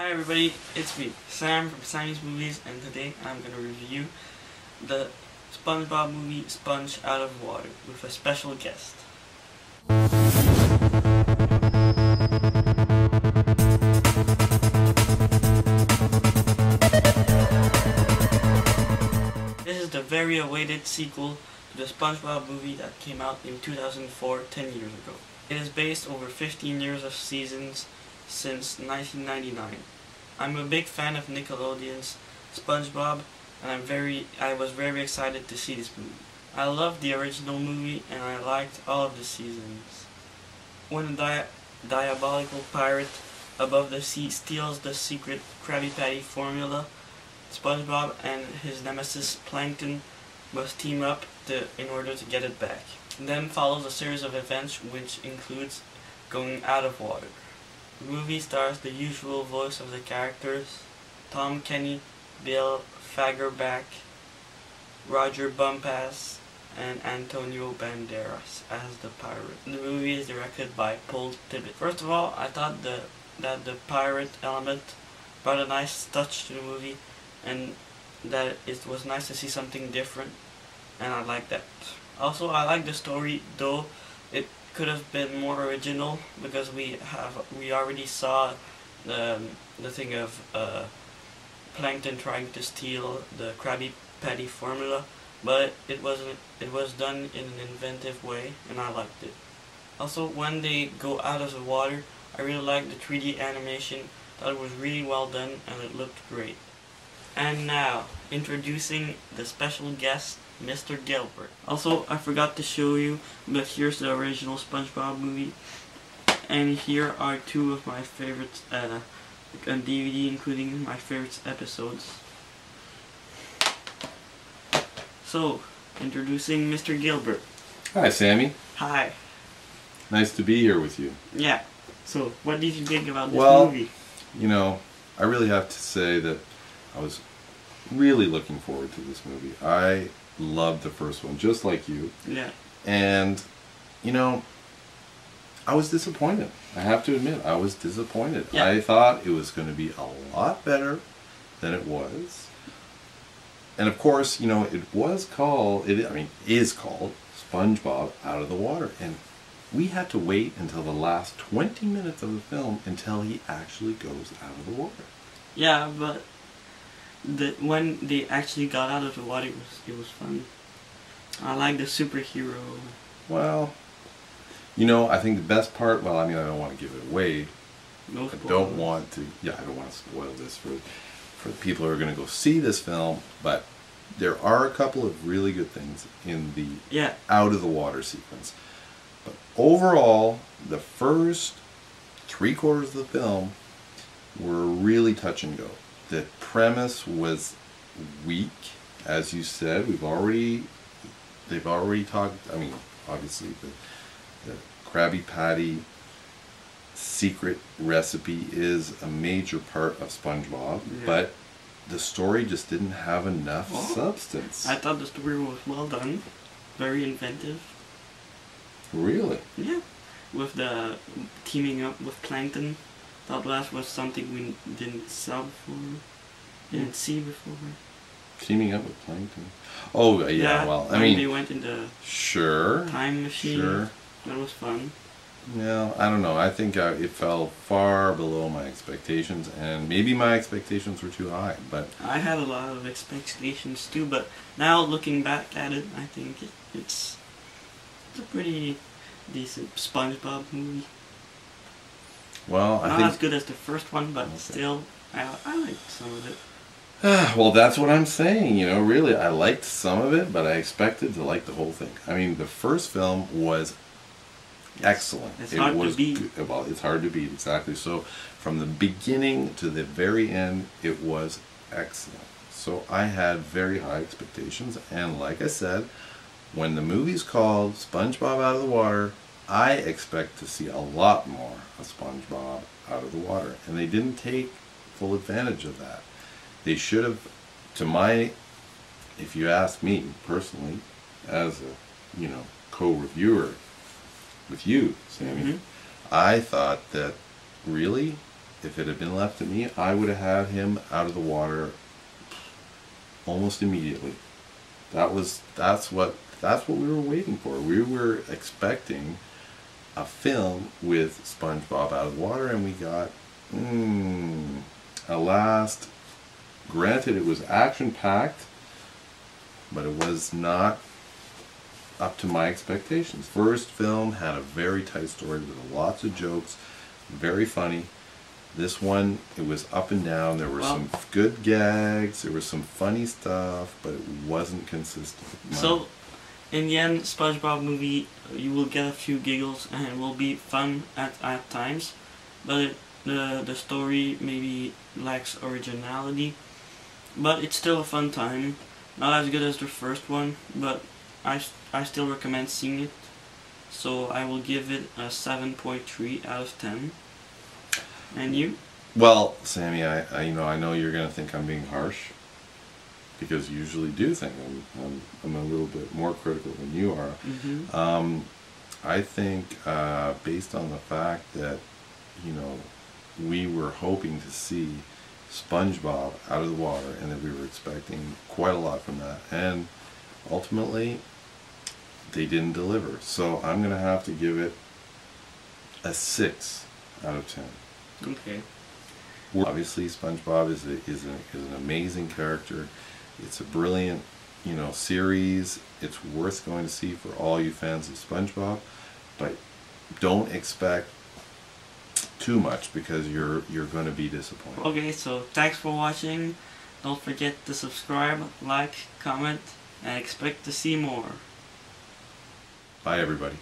Hi everybody, it's me, Sam from Sammy's Movies, and today I'm going to review the SpongeBob movie Sponge Out of Water with a special guest. This is the very awaited sequel to the SpongeBob movie that came out in 2004, 10 years ago. It is based over 15 years of seasons since 1999. I'm a big fan of Nickelodeon's SpongeBob, and I was very excited to see this movie. I loved the original movie and I liked all of the seasons. When a diabolical pirate above the sea steals the secret Krabby Patty formula, SpongeBob and his nemesis Plankton must team up in order to get it back. Then follows a series of events which includes going out of water. The movie stars the usual voice of the characters: Tom Kenny, Bill Fagerback, Roger Bumpass, and Antonio Banderas as the pirate. The movie is directed by Paul Tibbitt. First of all, I thought that the pirate element brought a nice touch to the movie, and that it was nice to see something different, and I like that. Also, I like the story, though it could have been more original, because we already saw the thing of Plankton trying to steal the Krabby Patty formula, but it was done in an inventive way, and I liked it. Also, when they go out of the water, I really liked the 3D animation. Thought it was really well done and it looked great. And now, introducing the special guest, Mr. Gilbert. Also, I forgot to show you, but here's the original SpongeBob movie. And here are two of my favorites on DVD, including my favorite episodes. So, introducing Mr. Gilbert. Hi, Sammy. Hi. Nice to be here with you. Yeah. So, what did you think about this movie? You know, I really have to say that I was really looking forward to this movie. I loved the first one, just like you. Yeah. And, you know, I was disappointed. I have to admit, I was disappointed. Yeah. I thought it was going to be a lot better than it was. And of course, you know, it was called, is called SpongeBob Out of the Water. And we had to wait until the last 20 minutes of the film until he actually goes out of the water. Yeah, but when they actually got out of the water, it was fun. I like the superhero. Well, you know, I think the best part, well, I mean, I don't want to give it away. No spoilers. I don't want to spoil this for the people who are going to go see this film, but there are a couple of really good things in the out of the water sequence. But overall, the first 3/4 of the film were really touch and go. The premise was weak, as you said. They've already talked. I mean, obviously the Krabby Patty secret recipe is a major part of SpongeBob, but the story just didn't have enough substance. I thought the story was well done, very inventive. Really? Yeah, with the teaming up with Plankton. Thought that was something we didn't see before. Teaming up with Plankton. Oh yeah, well, I mean, they went in the time machine. Sure. That was fun. Yeah, I don't know. I think it fell far below my expectations, and maybe my expectations were too high. But I had a lot of expectations too. But now looking back at it, I think it's a pretty decent SpongeBob movie. Well, not as good as the first one, but still, I liked some of it. Well, that's what I'm saying. You know, really, I liked some of it, but I expected to like the whole thing. I mean, the first film was excellent. It's hard to beat. Well, it's hard to beat, exactly. So, from the beginning to the very end, it was excellent. So, I had very high expectations, and like I said, when the movie's called SpongeBob Out of the Water, I expect to see a lot more of SpongeBob Out of the Water, and they didn't take full advantage of that. They should have, if you ask me personally, as a, co-reviewer with you, Sammy, I thought that really if it had been left to me, I would have had him out of the water almost immediately. That's what we were waiting for. We were expecting a film with SpongeBob out of the water, and we got, alas, granted it was action-packed, but it was not up to my expectations. First film had a very tight story with lots of jokes, very funny. This one, it was up and down. There were some good gags, there was some funny stuff, but it wasn't consistent. So, in the end, SpongeBob movie, you will get a few giggles and it will be fun at times, but the story maybe lacks originality, but it's still a fun time. Not as good as the first one, but I still recommend seeing it. So I will give it a 7.3 out of 10. And you? Well, Sammy, I know you're gonna think I'm being harsh, because you usually do think I'm a little bit more critical than you are. Mm-hmm. I think based on the fact that, you know, we were hoping to see SpongeBob out of the water, and that we were expecting quite a lot from that, and ultimately they didn't deliver. So I'm gonna have to give it a 6 out of 10. Okay. Obviously, SpongeBob is an amazing character. It's a brilliant, you know, series. It's worth going to see for all you fans of SpongeBob, but don't expect too much, because you're going to be disappointed. Okay, so thanks for watching. Don't forget to subscribe, like, comment, and expect to see more. Bye, everybody.